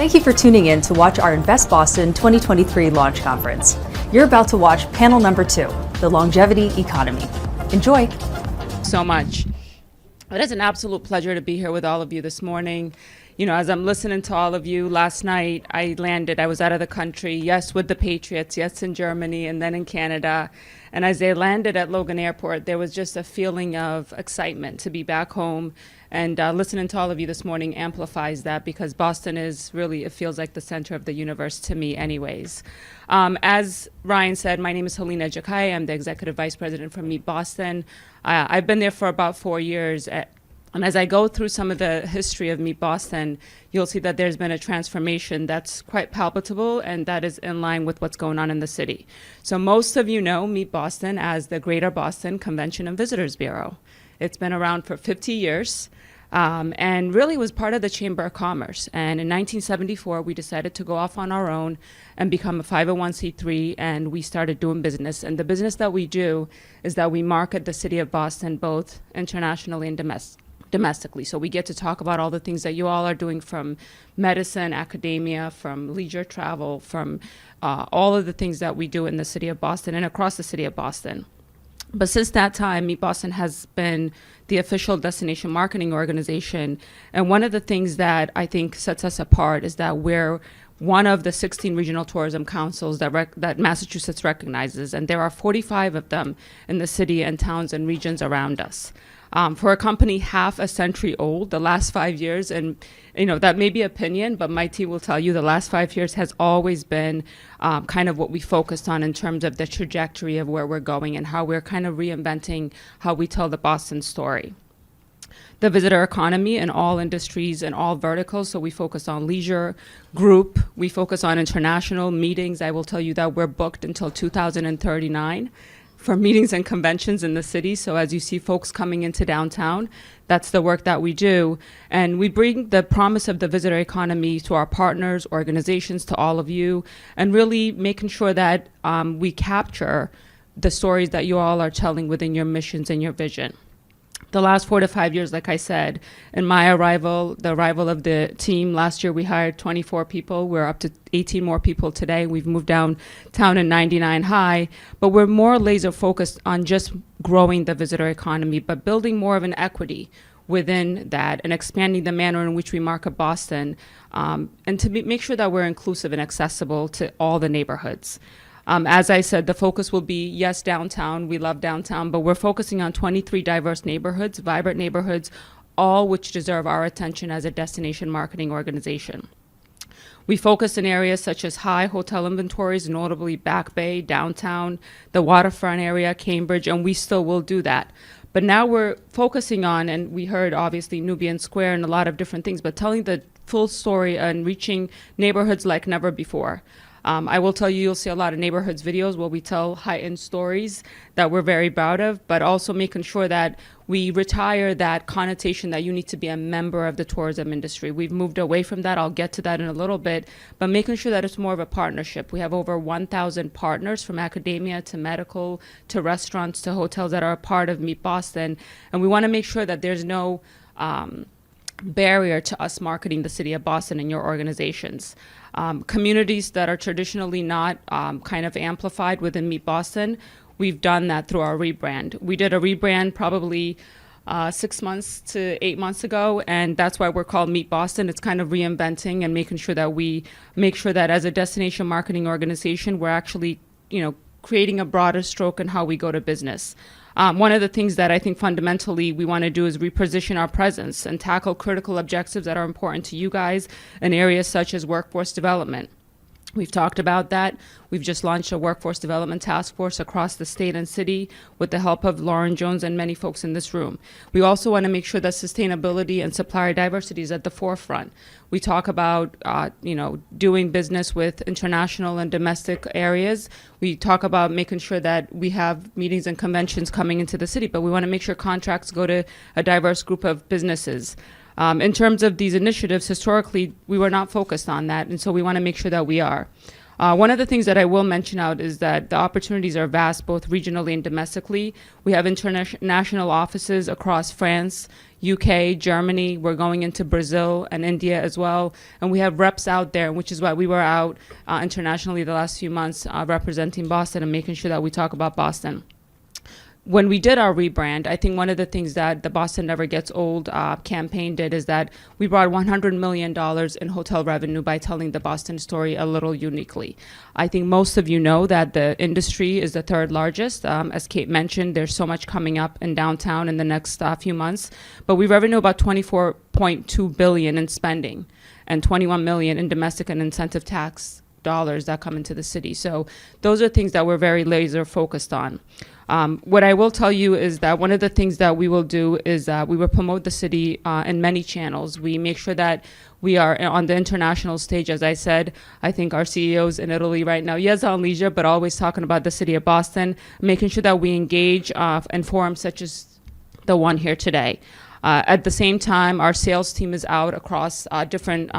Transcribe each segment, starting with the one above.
Thank you for tuning in to watch our Invest Boston 2023 launch conference. You're about to watch panel number 2, the longevity economy. Enjoy. So much. It is an absolute pleasure to be here with all of you this morning. You know, as I'm listening to all of you, last night I was out of the country, yes, with the Patriots, yes, in Germany, and then in Canada. And as I landed at Logan Airport, there was just a feeling of excitement to be back home. And listening to all of you this morning amplifies that, because Boston is really, it feels like the center of the universe to me anyways. As Ryan said, my name is Helena Jakai. I'm the Executive Vice President from Meet Boston. I've been there for about 4 years. And as I go through some of the history of Meet Boston, you'll see that there's been a transformation that's quite palpable, and that is in line with what's going on in the city. So most of you know Meet Boston as the Greater Boston Convention and Visitors Bureau. It's been around for 50 years. And really was part of the Chamber of Commerce. And in 1974, we decided to go off on our own and become a 501c3, and we started doing business. And the business that we do is that we market the city of Boston both internationally and domestically. So we get to talk about all the things that you all are doing, from medicine, academia, from leisure travel, from all of the things that we do in the city of Boston and across the city of Boston. But since that time, Meet Boston has been the official destination marketing organization. And one of the things that I think sets us apart is that we're one of the 16 regional tourism councils that Massachusetts recognizes. And there are 45 of them in the city and towns and regions around us. For a company half a century old, the last 5 years, and you know that may be opinion, but my team will tell you the last 5 years has always been kind of what we focused on in terms of the trajectory of where we're going and how we're kind of reinventing how we tell the Boston story. The visitor economy in all industries and all verticals. So we focus on leisure, group, we focus on international meetings. I will tell you that we're booked until 2039. For meetings and conventions in the city. So as you see folks coming into downtown, that's the work that we do. And we bring the promise of the visitor economy to our partners, organizations, to all of you, and really making sure that we capture the stories that you all are telling within your missions and your vision. The last 4 to 5 years, like I said, in my arrival, the arrival of the team, last year we hired 24 people. We're up to 18 more people today. We've moved downtown in 99 High, but we're more laser focused on just growing the visitor economy, but building more of an equity within that and expanding the manner in which we market Boston, and to make sure that we're inclusive and accessible to all the neighborhoods. As I said, the focus will be, yes, downtown. We love downtown, but we're focusing on 23 diverse neighborhoods, vibrant neighborhoods, all which deserve our attention as a destination marketing organization. We focus in areas such as high hotel inventories, notably Back Bay, downtown, the waterfront area, Cambridge, and we still will do that. But now we're focusing on, and we heard obviously Nubian Square and a lot of different things, but telling the full story and reaching neighborhoods like never before. I will tell you, you'll see a lot of neighborhoods videos where we tell heightened stories that we're very proud of, but also making sure that we retire that connotation that you need to be a member of the tourism industry. We've moved away from that. I'll get to that in a little bit, but making sure that it's more of a partnership. We have over 1,000 partners, from academia to medical to restaurants to hotels, that are a part of Meet Boston. And we want to make sure that there's no barrier to us marketing the city of Boston and your organizations. Communities that are traditionally not kind of amplified within Meet Boston, we've done that through our rebrand. We did a rebrand probably 6 months to 8 months ago, and that's why we're called Meet Boston. It's kind of reinventing and making sure that we make sure that as a destination marketing organization, we're actually, creating a broader stroke in how we go to business. One of the things that I think fundamentally we want to do is reposition our presence and tackle critical objectives that are important to you guys in areas such as workforce development. We've talked about that. We've just launched a workforce development task force across the state and city with the help of Lauren Jones and many folks in this room. We also want to make sure that sustainability and supplier diversity is at the forefront. We talk about, doing business with international and domestic areas. We talk about making sure that we have meetings and conventions coming into the city, but we want to make sure contracts go to a diverse group of businesses. In terms of these initiatives, historically, we were not focused on that, and so we want to make sure that we are. One of the things that I will mention out is that the opportunities are vast, both regionally and domestically. We have international offices across France, UK, Germany. We're going into Brazil and India as well. And we have reps out there, which is why we were out internationally the last few months representing Boston and making sure that we talk about Boston. When we did our rebrand, I think one of the things that the Boston Never Gets Old campaign did is that we brought $100 million in hotel revenue by telling the Boston story a little uniquely. I think most of you know that the industry is the third largest. As Kate mentioned, there's so much coming up in downtown in the next few months. But we revenue about $24.2 billion in spending and $21 million in domestic and incentive tax dollars that come into the city. So those are things that we're very laser focused on. What I will tell you is that one of the things that we will do is we will promote the city in many channels. We make sure that we are on the international stage. As I said, I think our CEO's in Italy right now, yes, on leisure, but always talking about the city of Boston, making sure that we engage in forums such as the one here today. At the same time, our sales team is out across different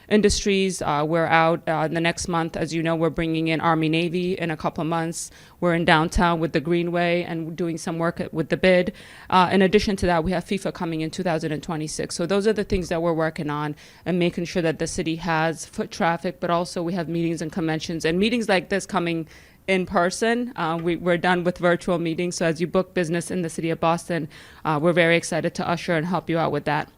industries. We're out in the next month. As you know, we're bringing in Army Navy in a couple of months. We're in downtown with the Greenway and doing some work with the bid. In addition to that, we have FIFA coming in 2026. So those are the things that we're working on and making sure that the city has foot traffic, but also we have meetings and conventions and meetings like this coming in person. We're done with virtual meetings. So as you book business in the city of Boston, we're very excited to usher and help you out with that.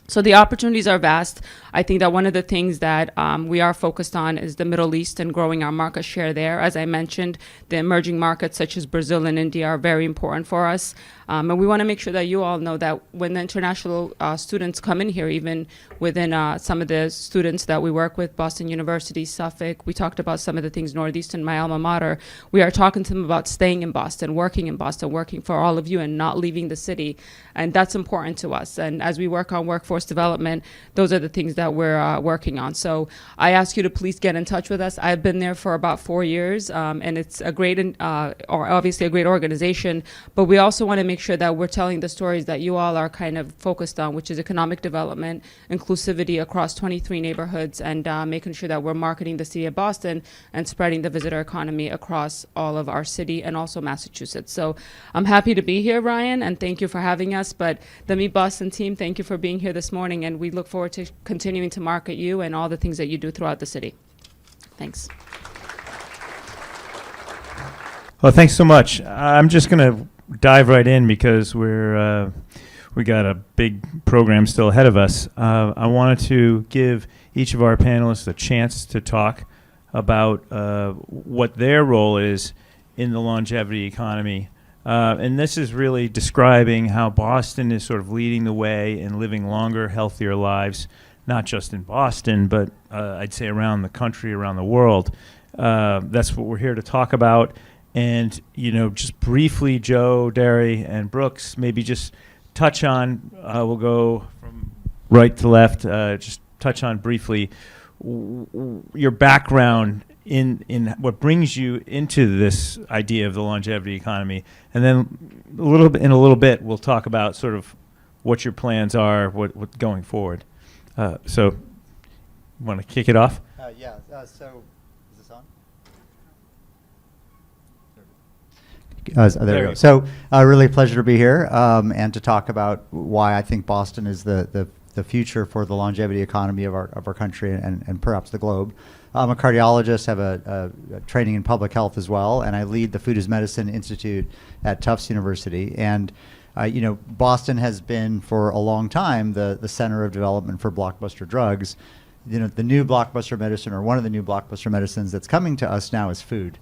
So the opportunities are vast. I think that one of the things that we are focused on is the Middle East and growing our market share there. As I mentioned, the emerging markets such as Brazil and India are very important for us. And we want to make sure that you all know that when the international students come in here, even within some of the students that we work with, Boston University, Suffolk, we talked about some of the things, Northeastern, my alma mater, we are talking to them about staying in Boston, working for all of you and not leaving the city. And that's important to us. And as we work on workforce development, those are the things that we're working on. So I ask you to please get in touch with us. I've been there for about 4 years, and it's a great, or obviously a great organization, but we also want to make sure that we're telling the stories that you all are kind of focused on, which is economic development, inclusivity across 23 neighborhoods, and making sure that we're marketing the city of Boston and spreading the visitor economy across all of our city and also Massachusetts. So I'm happy to be here, Ryan, and thank you for having us. But the Meet Boston team, thank you for being here this morning, and we look forward to continuing to market you and all the things that you do throughout the city. Thanks. Well, thanks so much. I'm just going to dive right in because we got a big program still ahead of us. I wanted to give each of our panelists a chance to talk about what their role is in the longevity economy. And this is really describing how Boston is sort of leading the way in living longer, healthier lives, not just in Boston, but I'd say around the country, around the world. That's what we're here to talk about. And, you know, just briefly, Joe, Derry, and Brooks, maybe just touch on, we'll go from right to left, just touch on briefly your background in what brings you into this idea of the longevity economy. And then in a little bit, we'll talk about sort of what your plans are, what going forward. So, want to kick it off? So, is this on? There we go. So, really a pleasure to be here and to talk about why I think Boston is the future for the longevity economy of our country and perhaps the globe. I'm a cardiologist, have a training in public health as well, and I lead the Food is Medicine Institute at Tufts University. And Boston has been for a long time the center of development for blockbuster drugs. The new blockbuster medicine, or one of the new blockbuster medicines that's coming to us now, is food.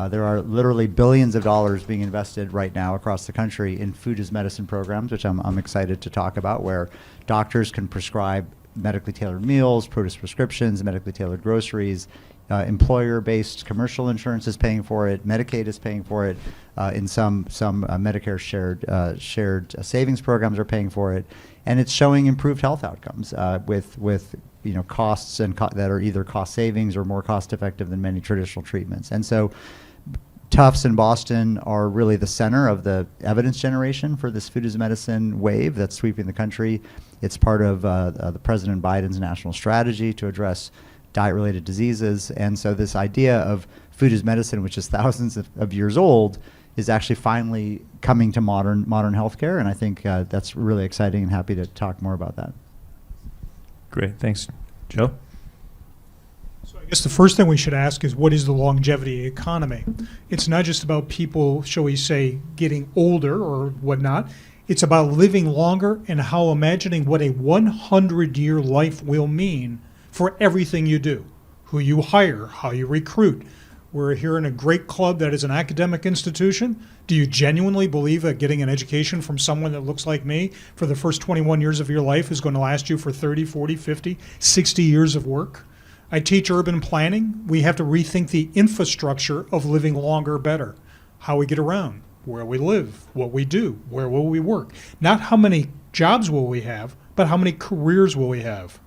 There are literally billions of dollars being invested right now across the country in food as medicine programs, which I'm excited to talk about, where doctors can prescribe medically tailored meals, produce prescriptions, medically tailored groceries. Employer-based commercial insurance is paying for it. Medicaid is paying for it. In some Medicare shared savings programs are paying for it, and it's showing improved health outcomes with costs that are either cost savings or more cost effective than many traditional treatments. And so Tufts and Boston are really the center of the evidence generation for this food as medicine wave that's sweeping the country. It's part of the President Biden's national strategy to address diet-related diseases. And so this idea of food as medicine, which is thousands of years old, is actually finally coming to modern healthcare. And I think that's really exciting, and happy to talk more about that. Great, thanks. Joe? So I guess the first thing we should ask is, what is the longevity economy? It's not just about people, shall we say, getting older or whatnot. It's about living longer and how imagining what a 100-year life will mean for everything you do, who you hire, how you recruit. We're here in a great club that is an academic institution. Do you genuinely believe that getting an education from someone that looks like me for the first 21 years of your life is going to last you for 30, 40, 50, 60 years of work? I teach urban planning. We have to rethink the infrastructure of living longer better. How we get around, where we live, what we do, where will we work. Not how many jobs will we have, but how many careers will we have.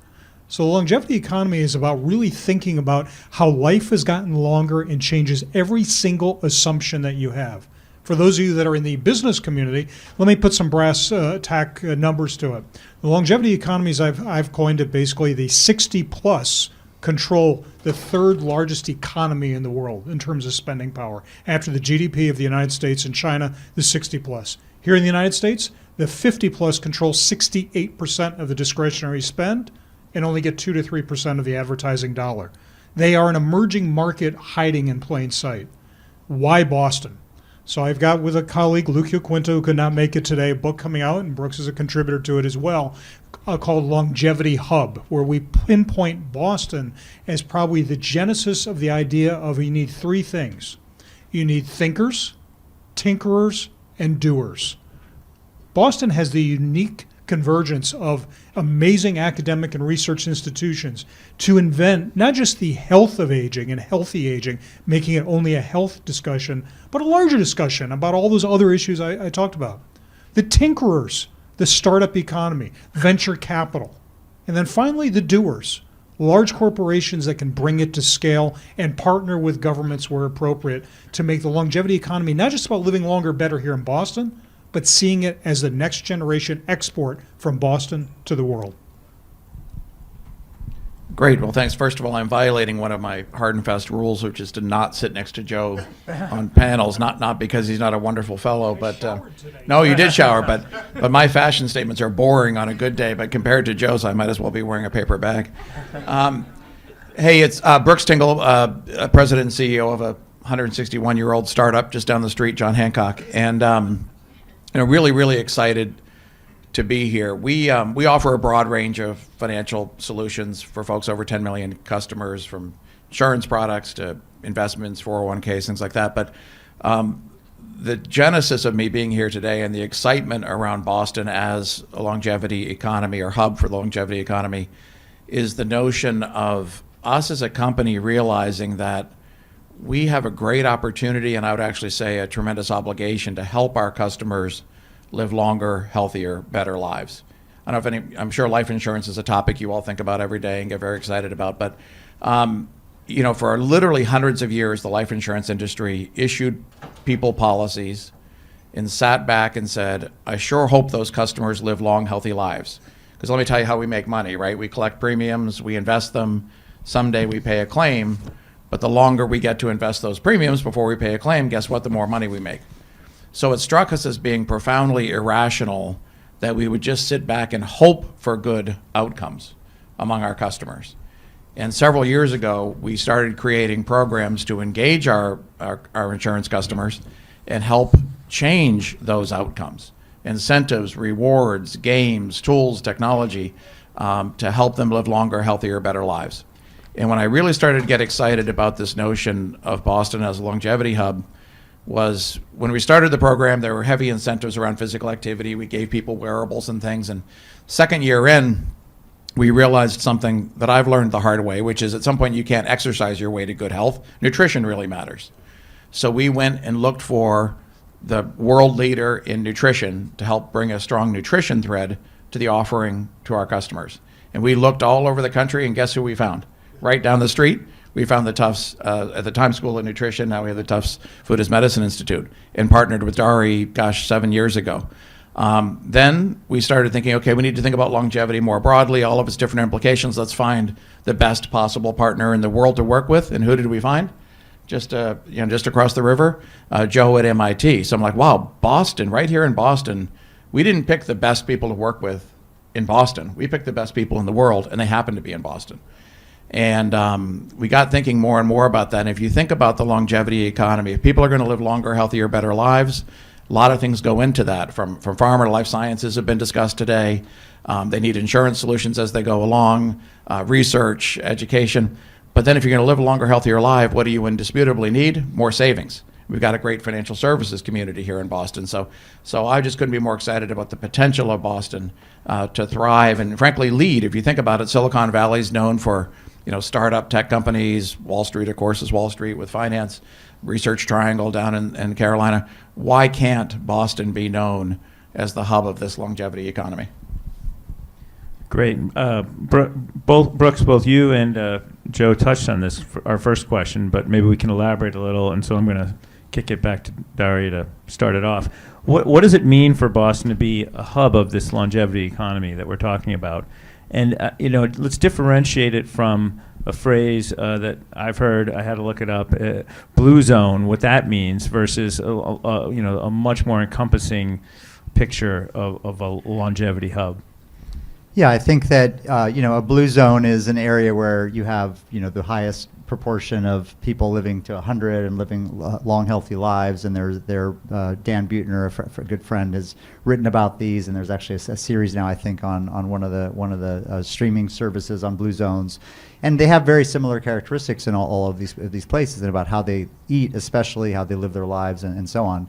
So the longevity economy is about really thinking about how life has gotten longer and changes every single assumption that you have. For those of you that are in the business community, let me put some brass tack numbers to it. The longevity economies, I've coined it basically the 60 plus control the third largest economy in the world in terms of spending power. After the GDP of the United States and China, the 60 plus. Here in the United States, the 50 plus control 68% of the discretionary spend and only get 2 to 3% of the advertising dollar. They are an emerging market hiding in plain sight. Why Boston? So I've got with a colleague, Lucio Quinto, who could not make it today, a book coming out, and Brooks is a contributor to it as well, called Longevity Hub, where we pinpoint Boston as probably the genesis of the idea of you need three things. You need thinkers, tinkerers, and doers. Boston has the unique convergence of amazing academic and research institutions to invent not just the health of aging and healthy aging, making it only a health discussion, but a larger discussion about all those other issues I talked about. The tinkerers, the startup economy, venture capital, and then finally the doers, large corporations that can bring it to scale and partner with governments where appropriate to make the longevity economy not just about living longer, better here in Boston, but seeing it as the next generation export from Boston to the world. Great. Well, thanks. First of all, I'm violating one of my hard and fast rules, which is to not sit next to Joe on panels, not because he's not a wonderful fellow, but no, you did shower, but my fashion statements are boring on a good day, but compared to Joe's, I might as well be wearing a paper bag. Hey, it's Brooks Tingle, president and CEO of a 161-year-old startup just down the street, John Hancock, and really, really excited to be here. We offer a broad range of financial solutions for folks over 10 million customers, from insurance products to investments, 401ks, things like that. But the genesis of me being here today and the excitement around Boston as a longevity economy or hub for the longevity economy is the notion of us as a company realizing that we have a great opportunity, and I would actually say a tremendous obligation, to help our customers live longer, healthier, better lives. I don't know if I'm sure life insurance is a topic you all think about every day and get very excited about, but for literally hundreds of years, the life insurance industry issued people policies and sat back and said, I sure hope those customers live long, healthy lives. Because let me tell you how we make money, right? We collect premiums, we invest them, someday we pay a claim, but the longer we get to invest those premiums before we pay a claim, guess what? The more money we make. So it struck us as being profoundly irrational that we would just sit back and hope for good outcomes among our customers. And several years ago, we started creating programs to engage our insurance customers and help change those outcomes. Incentives, rewards, games, tools, technology, to help them live longer, healthier, better lives. And when I really started to get excited about this notion of Boston as a longevity hub was when we started the program, there were heavy incentives around physical activity. We gave people wearables and things. And second year in, we realized something that I've learned the hard way, which is at some point you can't exercise your way to good health. Nutrition really matters. So we went and looked for the world leader in nutrition to help bring a strong nutrition thread to the offering to our customers. And we looked all over the country, and guess who we found? Right down the street, we found the Tufts at the Times School of Nutrition. Now we have the Tufts Food as Medicine Institute, and partnered with Dari, 7 years ago. Then we started thinking, okay, we need to think about longevity more broadly, all of its different implications. Let's find the best possible partner in the world to work with. And who did we find? Just across the river, Joe at MIT. So I'm like, wow, Boston, right here in Boston. We didn't pick the best people to work with in Boston. We picked the best people in the world, and they happen to be in Boston. And we got thinking more and more about that. And if you think about the longevity economy, if people are going to live longer, healthier, better lives, a lot of things go into that. From pharma to life sciences have been discussed today. They need insurance solutions as they go along, research, education. But then if you're going to live a longer, healthier life, what do you indisputably need? More savings. We've got a great financial services community here in Boston. So I just couldn't be more excited about the potential of Boston to thrive and frankly lead. If you think about it, Silicon Valley is known for startup tech companies. Wall Street, of course, is Wall Street with finance. Research Triangle down in Carolina. Why can't Boston be known as the hub of this longevity economy? Great. Brooks, both you and Joe touched on this for our first question, but maybe we can elaborate a little. And so I'm going to kick it back to Daria to start it off. What does it mean for Boston to be a hub of this longevity economy that we're talking about? And let's differentiate it from a phrase that I've heard. I had to look it up. Blue zone, what that means, versus a much more encompassing picture of a longevity hub. Yeah, I think that a blue zone is an area where you have the highest proportion of people living to 100 and living long, healthy lives. And Dan Buettner, a good friend, has written about these. And there's actually a series now, I think, on one of the streaming services on blue zones. And they have very similar characteristics in all of these places, and about how they eat, especially how they live their lives, and so on.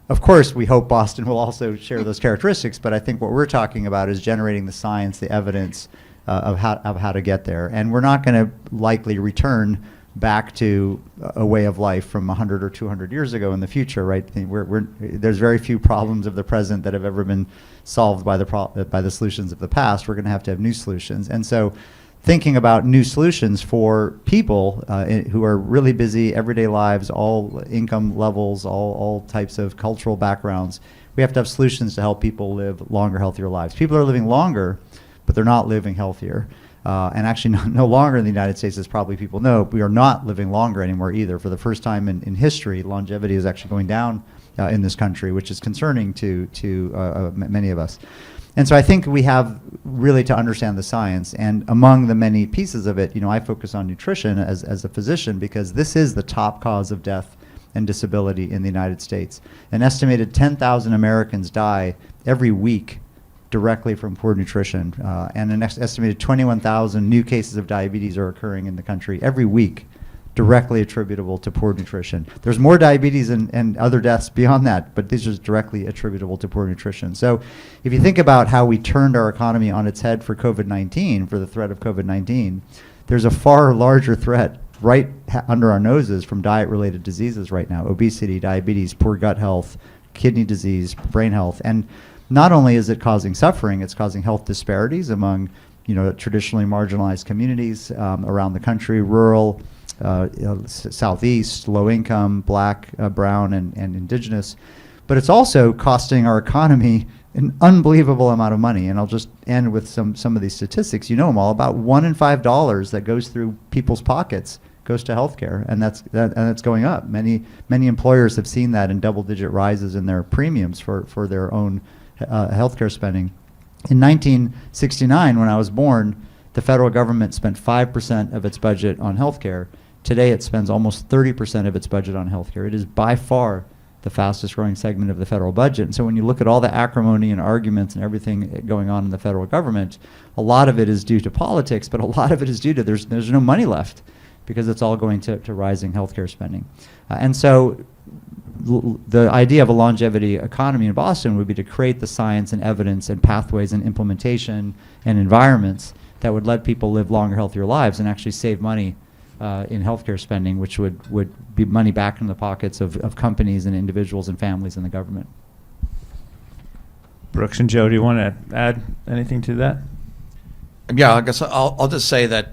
Of course, we hope Boston will also share those characteristics, but I think what we're talking about is generating the science, the evidence of how to get there. And we're not going to likely return back to a way of life from 100 or 200 years ago in the future, right? There's very few problems of the present that have ever been solved by the solutions of the past. We're going to have new solutions. And so thinking about new solutions for people who are really busy, everyday lives, all income levels, all types of cultural backgrounds, we have to have solutions to help people live longer, healthier lives. People are living longer, but they're not living healthier. And actually no longer in the United States, as probably people know, we are not living longer anymore either. For the first time in history, longevity is actually going down in this country, which is concerning to many of us. And so I think we have really to understand the science. And among the many pieces of it, I focus on nutrition as a physician, because this is the top cause of death and disability in the United States. An estimated 10,000 Americans die every week directly from poor nutrition. And an estimated 21,000 new cases of diabetes are occurring in the country every week, directly attributable to poor nutrition. There's more diabetes and other deaths beyond that, but these are directly attributable to poor nutrition. So if you think about how we turned our economy on its head for COVID-19, for the threat of COVID-19, there's a far larger threat right under our noses from diet-related diseases right now: obesity, diabetes, poor gut health, kidney disease, brain health. And not only is it causing suffering, it's causing health disparities among traditionally marginalized communities around the country, rural, Southeast, low income, Black, brown, and indigenous. But it's also costing our economy an unbelievable amount of money. And I'll just end with some of these statistics. You know them all. About $1 in $5 that goes through people's pockets goes to healthcare, and that's going up. Many employers have seen that in double-digit rises in their premiums for their own healthcare spending. In 1969, when I was born, the federal government spent 5% of its budget on healthcare. Today, it spends almost 30% of its budget on healthcare. It is by far the fastest growing segment of the federal budget. And so when you look at all the acrimony and arguments and everything going on in the federal government, a lot of it is due to politics, but a lot of it is due to there's no money left, because it's all going to rising healthcare spending. And so the idea of a longevity economy in Boston would be to create the science and evidence and pathways and implementation and environments that would let people live longer, healthier lives and actually save money in healthcare spending, which would be money back in the pockets of companies and individuals and families and the government. Brooks and Joe, do you want to add anything to that? Yeah, I guess I'll just say that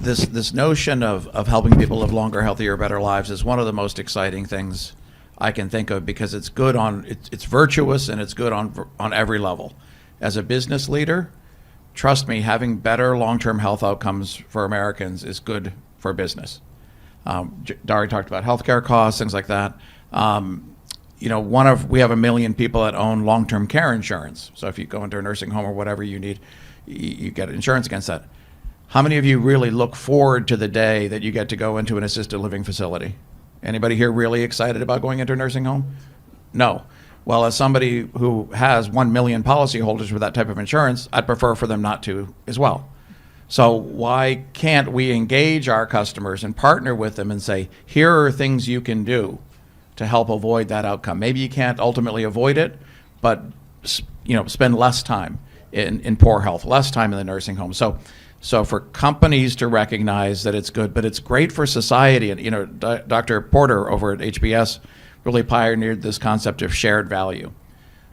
this notion of helping people live longer, healthier, better lives is one of the most exciting things I can think of, because it's good on, it's virtuous and it's good on every level. As a business leader, trust me, having better long-term health outcomes for Americans is good for business. Dari talked about healthcare costs, things like that. You know, we have 1 million people that own long-term care insurance. So if you go into a nursing home or whatever you need, you get insurance against that. How many of you really look forward to the day that you get to go into an assisted living facility? Anybody here really excited about going into a nursing home? No. Well, as somebody who has 1 million policyholders with that type of insurance, I'd prefer for them not to as well. So why can't we engage our customers and partner with them and say, here are things you can do to help avoid that outcome? Maybe you can't ultimately avoid it, but spend less time in poor health, less time in the nursing home. So for companies to recognize that it's good, but it's great for society. And Dr. Porter over at HBS really pioneered this concept of shared value.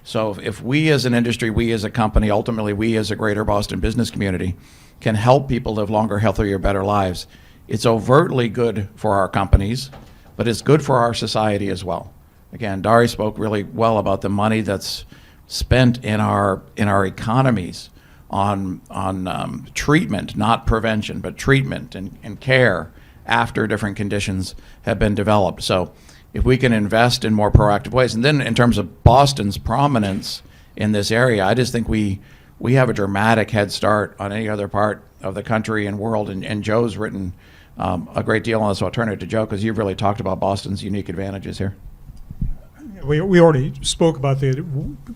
So if we as an industry, we as a company, ultimately we as a greater Boston business community can help people live longer, healthier, better lives, it's overtly good for our companies, but it's good for our society as well. Again, Dari spoke really well about the money that's spent in our economies on treatment, not prevention, but treatment and care after different conditions have been developed. So if we can invest in more proactive ways, and then in terms of Boston's prominence in this area, I just think we have a dramatic head start on any other part of the country and world, and Joe's written a great deal on this, so I'll turn it to Joe, because you've really talked about Boston's unique advantages here. We already spoke about the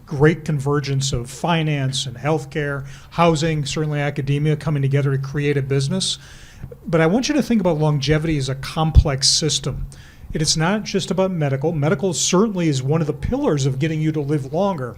great convergence of finance and healthcare, housing, certainly academia coming together to create a business. But I want you to think about longevity as a complex system. It's not just about medical. Medical certainly is one of the pillars of getting you to live longer.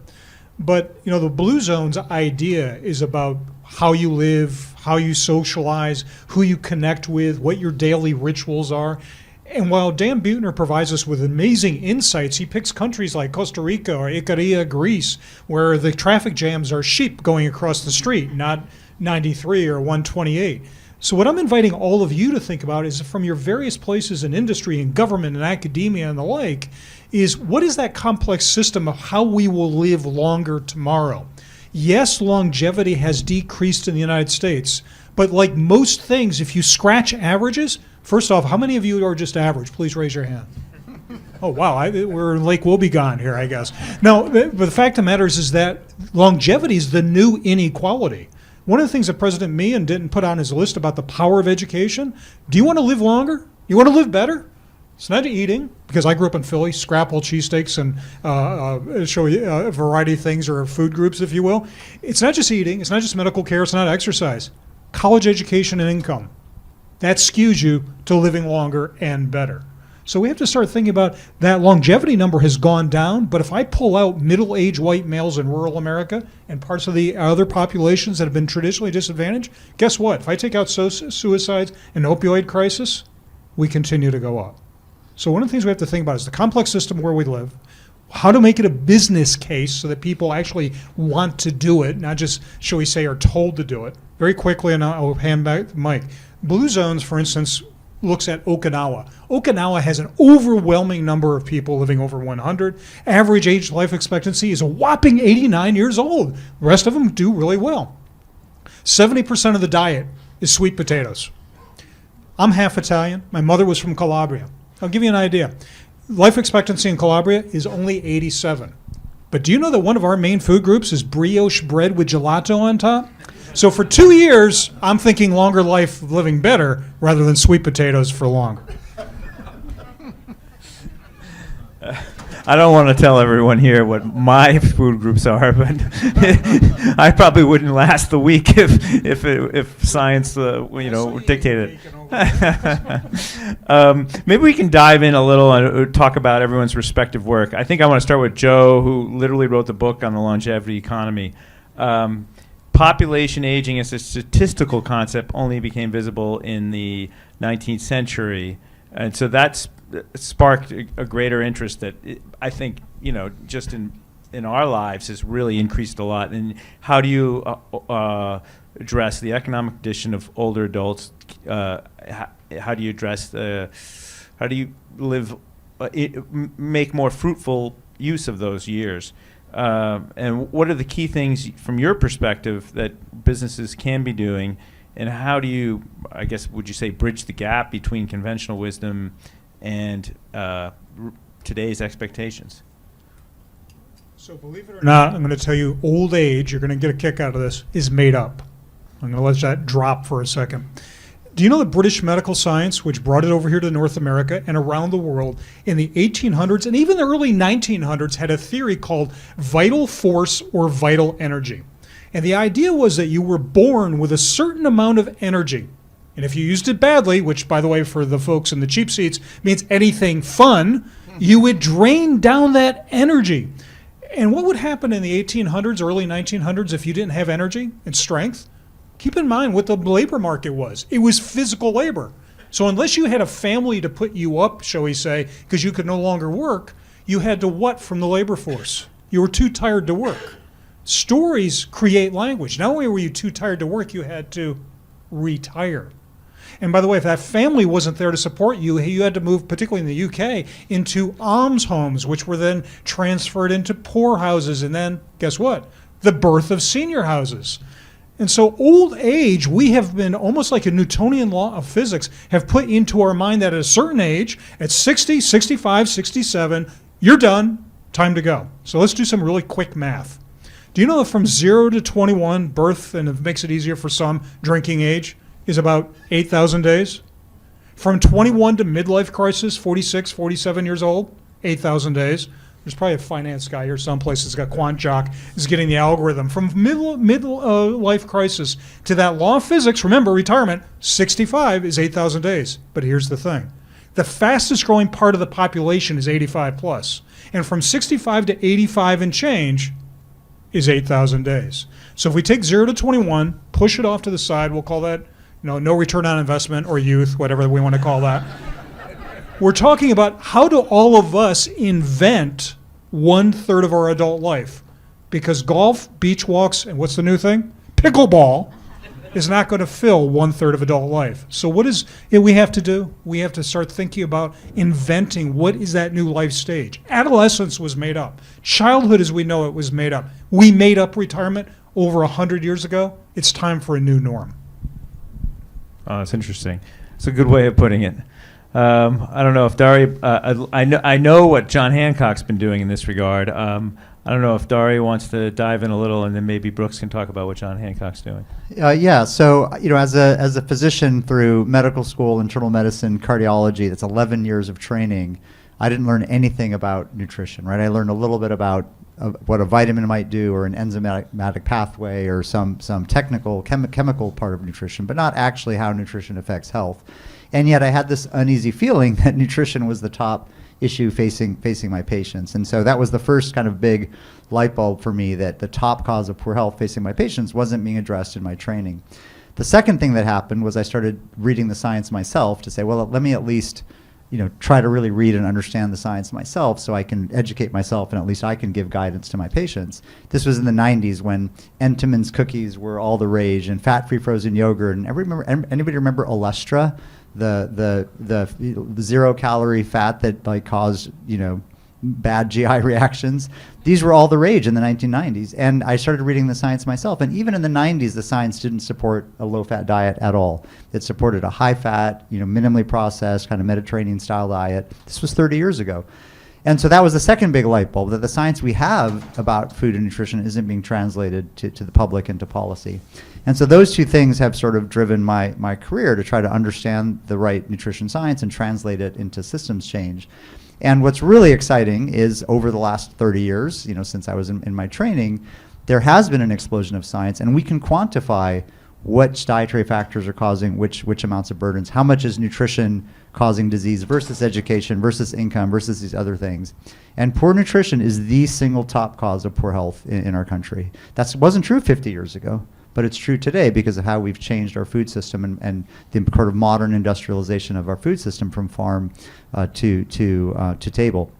But the Blue Zone's idea is about how you live, how you socialize, who you connect with, what your daily rituals are. And while Dan Buettner provides us with amazing insights, he picks countries like Costa Rica or Icaria, Greece, where the traffic jams are sheep going across the street, not 93 or 128. So what I'm inviting all of you to think about is, from your various places in industry and government and academia and the like, is what is that complex system of how we will live longer tomorrow? Yes, longevity has decreased in the United States, but like most things, if you scratch averages, first off, how many of you are just average? Please raise your hand. Oh, wow, we're in Lake Wobegon here, I guess. No, but the fact of the matter is that longevity is the new inequality. One of the things that President Meehan didn't put on his list about the power of education, do you want to live longer? You want to live better? It's not eating, because I grew up in Philly, scrapple cheesesteaks and show you a variety of things, or food groups, if you will. It's not just eating, it's not just medical care, it's not exercise. College education and income. That skews you to living longer and better. So we have to start thinking about that. Longevity number has gone down, but if I pull out middle-aged white males in rural America and parts of the other populations that have been traditionally disadvantaged, guess what? If I take out suicides and opioid crisis, we continue to go up. So one of the things we have to think about is the complex system where we live, how to make it a business case so that people actually want to do it, not just, shall we say, are told to do it. Very quickly, and I'll hand back to Mike. Blue Zones, for instance, looks at Okinawa. Okinawa has an overwhelming number of people living over 100. Average age life expectancy is a whopping 89 years old. The rest of them do really well. 70% of the diet is sweet potatoes. I'm half Italian. My mother was from Calabria. I'll give you an idea. Life expectancy in Calabria is only 87. But do you know that one of our main food groups is brioche bread with gelato on top? So for 2 years, I'm thinking longer life, living better, rather than sweet potatoes for longer. I don't want to tell everyone here what my food groups are, but I probably wouldn't last the week if science dictated it. Maybe we can dive in a little and talk about everyone's respective work. I think I want to start with Joe, who literally wrote the book on the longevity economy. Population aging as a statistical concept only became visible in the 19th century, and so that's sparked a greater interest that I think just in our lives has really increased a lot. And how do you address the economic condition of older adults? How do you address how do you live make more fruitful use of those years? And what are the key things from your perspective that businesses can be doing? And how do you, I guess, would you say, bridge the gap between conventional wisdom and today's expectations? So believe it or not, I'm going to tell you, old age, you're going to get a kick out of this, is made up. I'm going to let that drop for a second. Do you know that British medical science, which brought it over here to North America and around the world in the 1800s and even the early 1900s, had a theory called vital force or vital energy. And the idea was that you were born with a certain amount of energy. And if you used it badly, which, by the way, for the folks in the cheap seats, means anything fun, you would drain down that energy. And what would happen in the 1800s, early 1900s, if you didn't have energy and strength? Keep in mind what the labor market was. It was physical labor. So unless you had a family to put you up, shall we say, because you could no longer work, you had to what from the labor force? You were too tired to work. Stories create language. Not only were you too tired to work, you had to retire. And by the way, if that family wasn't there to support you, you had to move, particularly in the UK, into alms homes, which were then transferred into poor houses. And then, guess what? The birth of senior houses. And so old age, we have been almost like a Newtonian law of physics, have put into our mind that at a certain age, at 60, 65, 67, you're done, time to go. So let's do some really quick math. Do you know that from 0 to 21, birth, and it makes it easier for some, drinking age, is about 8,000 days? From 21 to midlife crisis, 46, 47 years old, 8,000 days. There's probably a finance guy here someplace that's got quant jock, is getting the algorithm. From life crisis to that law of physics, remember, retirement, 65 is 8,000 days. But here's the thing. The fastest growing part of the population is 85 plus. And from 65 to 85 and change is 8,000 days. So if we take 0 to 21, push it off to the side, we'll call that no return on investment or youth, whatever we want to call that. We're talking about how do all of us invent 1/3 of our adult life? Because golf, beach walks, and what's the new thing? Pickleball is not going to fill 1/3 of adult life. So what is it we have to do? We have to start thinking about inventing what is that new life stage. Adolescence was made up. Childhood as we know it was made up. We made up retirement over 100 years ago. It's time for a new norm. Oh, that's interesting. It's a good way of putting it. I don't know if Dari, I know what John Hancock's been doing in this regard. I don't know if Dari wants to dive in a little, and then maybe Brooks can talk about what John Hancock's doing. Yeah, so as a physician through medical school, internal medicine, cardiology, that's 11 years of training. I didn't learn anything about nutrition, right? I learned a little bit about what a vitamin might do, or an enzymatic pathway, or some technical chemical part of nutrition, but not actually how nutrition affects health. And yet I had this uneasy feeling that nutrition was the top issue facing my patients. And so that was the first kind of big light bulb for me, that the top cause of poor health facing my patients wasn't being addressed in my training. The second thing that happened was I started reading the science myself to say, well, let me at least try to really read and understand the science myself so I can educate myself, and at least I can give guidance to my patients. This was in the 90s when Entenmann's cookies were all the rage, and fat-free frozen yogurt. And anybody remember Olestra? The 0-calorie fat that caused bad GI reactions. These were all the rage in the 1990s, and I started reading the science myself. And even in the 90s, the science didn't support a low-fat diet at all. It supported a high-fat, minimally processed kind of Mediterranean-style diet. This was 30 years ago. And so that was the second big light bulb, that the science we have about food and nutrition isn't being translated to the public and to policy. And so those two things have sort of driven my career to try to understand the right nutrition science and translate it into systems change. And what's really exciting is over the last 30 years, since I was in my training, there has been an explosion of science, and we can quantify which dietary factors are causing which amounts of burdens, how much is nutrition causing disease versus education versus income versus these other things. And poor nutrition is the single top cause of poor health in our country. That wasn't true 50 years ago, but it's true today because of how we've changed our food system and the sort of modern industrialization of our food system from farm to table.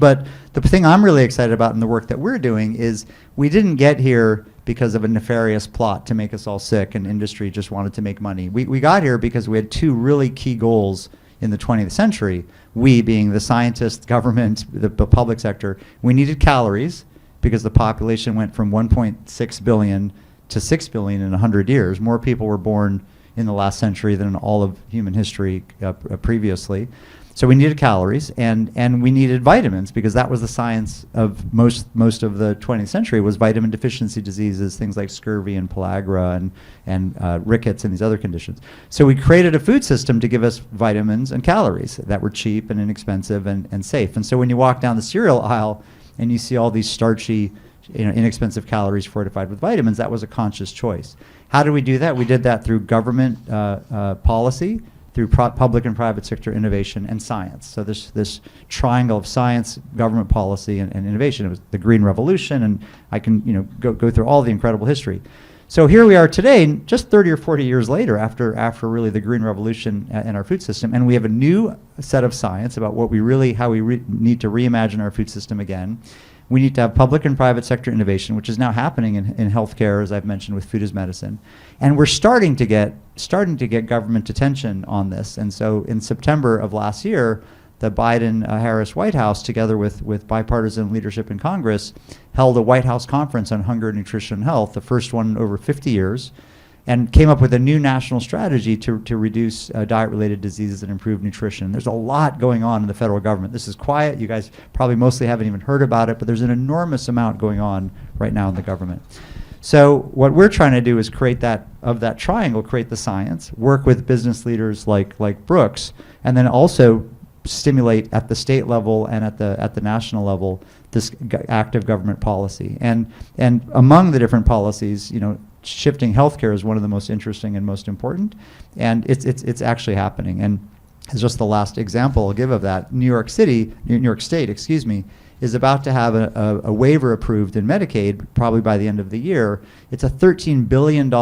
But the thing I'm really excited about in the work that we're doing is we didn't get here because of a nefarious plot to make us all sick and industry just wanted to make money. We got here because we had two really key goals in the 20th century, we being the scientists, government, the public sector, we needed calories because the population went from 1.6 billion to 6 billion in 100 years. More people were born in the last century than in all of human history previously. So we needed calories, and we needed vitamins, because that was the science of most of the 20th century, was vitamin deficiency diseases, things like scurvy and pellagra and rickets and these other conditions. So we created a food system to give us vitamins and calories that were cheap and inexpensive and safe. And so when you walk down the cereal aisle and you see all these starchy, inexpensive calories fortified with vitamins, that was a conscious choice. How do we do that? We did that through government policy, through public and private sector innovation and science. So this triangle of science, government policy, and innovation. It was the Green Revolution, and I can go through all the incredible history. So here we are today, just 30 or 40 years later, after really the Green Revolution in our food system, and we have a new set of science about how we need to reimagine our food system again. We need to have public and private sector innovation, which is now happening in healthcare, as I've mentioned, with food as medicine. And we're starting to get government attention on this. And so in September of last year, the Biden-Harris White House, together with bipartisan leadership in Congress, held a White House conference on hunger, nutrition, and health, the first one in over 50 years, and came up with a new national strategy to reduce diet-related diseases and improve nutrition. There's a lot going on in the federal government. This is quiet. You guys probably mostly haven't even heard about it, but there's an enormous amount going on right now in the government. So what we're trying to do is create that triangle, create the science, work with business leaders like Brooks, and then also stimulate at the state level and at the national level this active government policy. And among the different policies, shifting healthcare is one of the most interesting and most important, and it's actually happening. And as just the last example I'll give of that, New York State, is about to have a waiver approved in Medicaid, probably by the end of the year. It's a $13 billion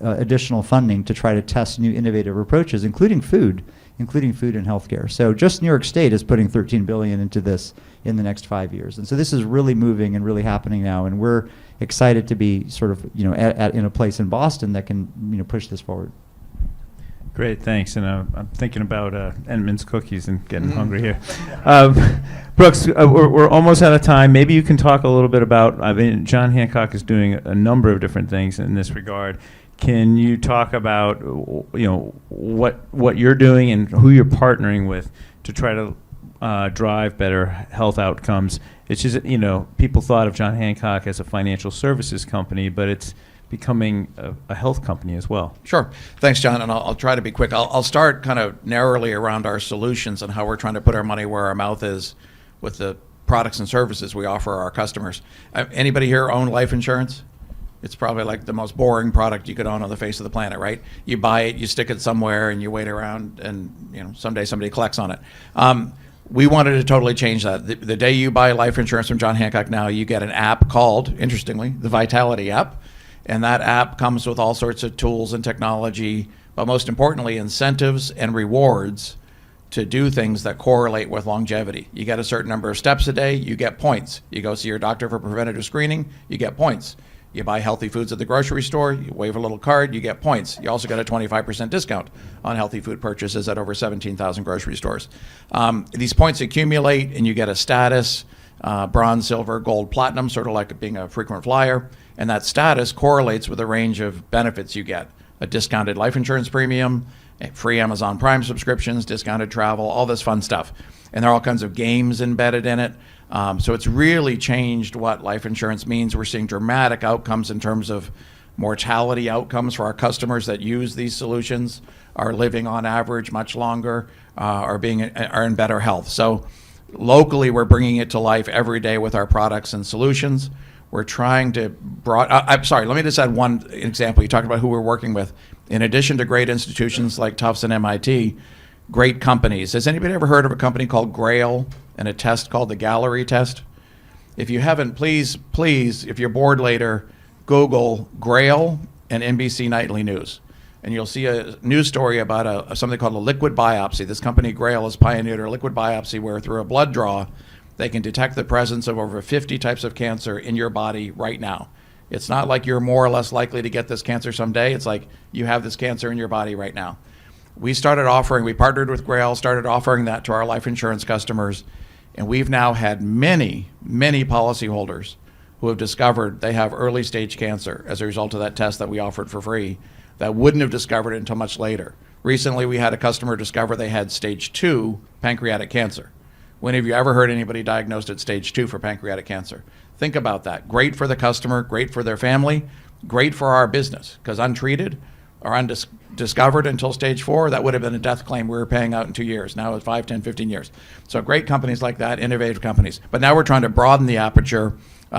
additional funding to try to test new innovative approaches, including food and healthcare. So just New York State is putting $13 billion into this in the next 5 years. And so this is really moving and really happening now, and we're excited to be sort of, in a place in Boston that can, push this forward. Great, thanks. And I'm thinking about Entenmann's cookies and getting hungry here. Brooks, we're almost out of time. Maybe you can talk a little bit about, John Hancock is doing a number of different things in this regard. Can you talk about, what you're doing and who you're partnering with to try to drive better health outcomes? It's just, people thought of John Hancock as a financial services company, but it's becoming a health company as well. Sure. Thanks, John. And I'll try to be quick. I'll start kind of narrowly around our solutions and how we're trying to put our money where our mouth is with the products and services we offer our customers. Anybody here own life insurance? It's probably like the most boring product you could own on the face of the planet, right? You buy it, you stick it somewhere, and you wait around, and someday somebody collects on it. We wanted to totally change that. The day you buy life insurance from John Hancock now, you get an app called, interestingly, the Vitality app. And that app comes with all sorts of tools and technology, but most importantly, incentives and rewards to do things that correlate with longevity. You get a certain number of steps a day, you get points. You go see your doctor for preventative screening, you get points. You buy healthy foods at the grocery store, you wave a little card, you get points. You also get a 25% discount on healthy food purchases at over 17,000 grocery stores. These points accumulate and you get a status, bronze, silver, gold, platinum, sort of like being a frequent flyer. And that status correlates with a range of benefits you get. A discounted life insurance premium, free Amazon Prime subscriptions, discounted travel, all this fun stuff. And there are all kinds of games embedded in it. So it's really changed what life insurance means. We're seeing dramatic outcomes in terms of mortality outcomes for our customers that use these solutions, are living on average much longer, are in better health. So locally, we're bringing it to life every day with our products and solutions. We're trying to let me just add one example. You talked about who we're working with. In addition to great institutions like Tufts and MIT, great companies. Has anybody ever heard of a company called Grail and a test called the Gallery test? If you haven't, please, if you're bored later, Google Grail and NBC Nightly News. And you'll see a news story about something called a liquid biopsy. This company, Grail, has pioneered a liquid biopsy where through a blood draw, they can detect the presence of over 50 types of cancer in your body right now. It's not like you're more or less likely to get this cancer someday. It's like you have this cancer in your body right now. We partnered with Grail, started offering that to our life insurance customers, and we've now had many, many policyholders who have discovered they have early stage cancer as a result of that test that we offered for free that wouldn't have discovered it until much later. Recently, we had a customer discover they had stage 2 pancreatic cancer. When have you ever heard anybody diagnosed at stage 2 for pancreatic cancer? Think about that. Great for the customer, great for their family, great for our business, because untreated or undiscovered until stage 4, that would have been a death claim we were paying out in 2 years. Now it's 5, 10, 15 years. So great companies like that, innovative companies. But now we're trying to broaden the aperture.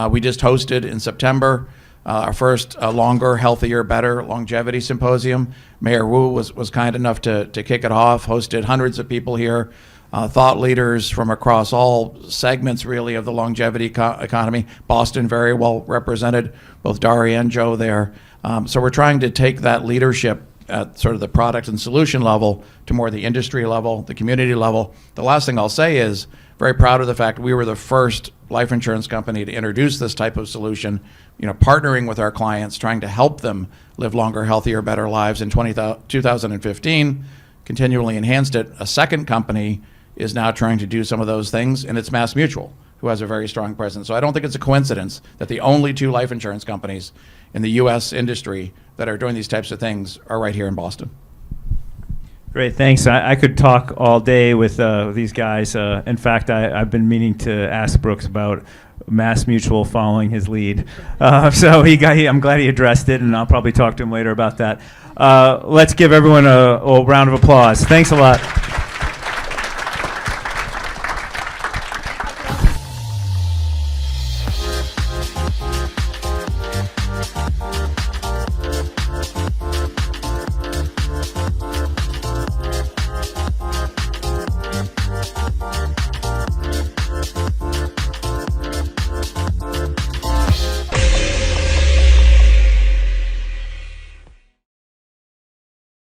We just hosted in September our first longer, healthier, better longevity symposium. Mayor Wu was kind enough to kick it off, hosted hundreds of people here, thought leaders from across all segments, really, of the longevity economy. Boston very well represented, both Dari and Joe there. So we're trying to take that leadership at sort of the product and solution level to more the industry level, the community level. The last thing I'll say is very proud of the fact we were the first life insurance company to introduce this type of solution, partnering with our clients, trying to help them live longer, healthier, better lives. In 2015, continually enhanced it. A second company is now trying to do some of those things, and it's MassMutual, who has a very strong presence. So I don't think it's a coincidence that the only 2 life insurance companies in the U.S. industry that are doing these types of things are right here in Boston. Great, thanks. I could talk all day with these guys. In fact, I've been meaning to ask Brooks about MassMutual following his lead. So I'm glad he addressed it, and I'll probably talk to him later about that. Let's give everyone a round of applause. Thanks a lot.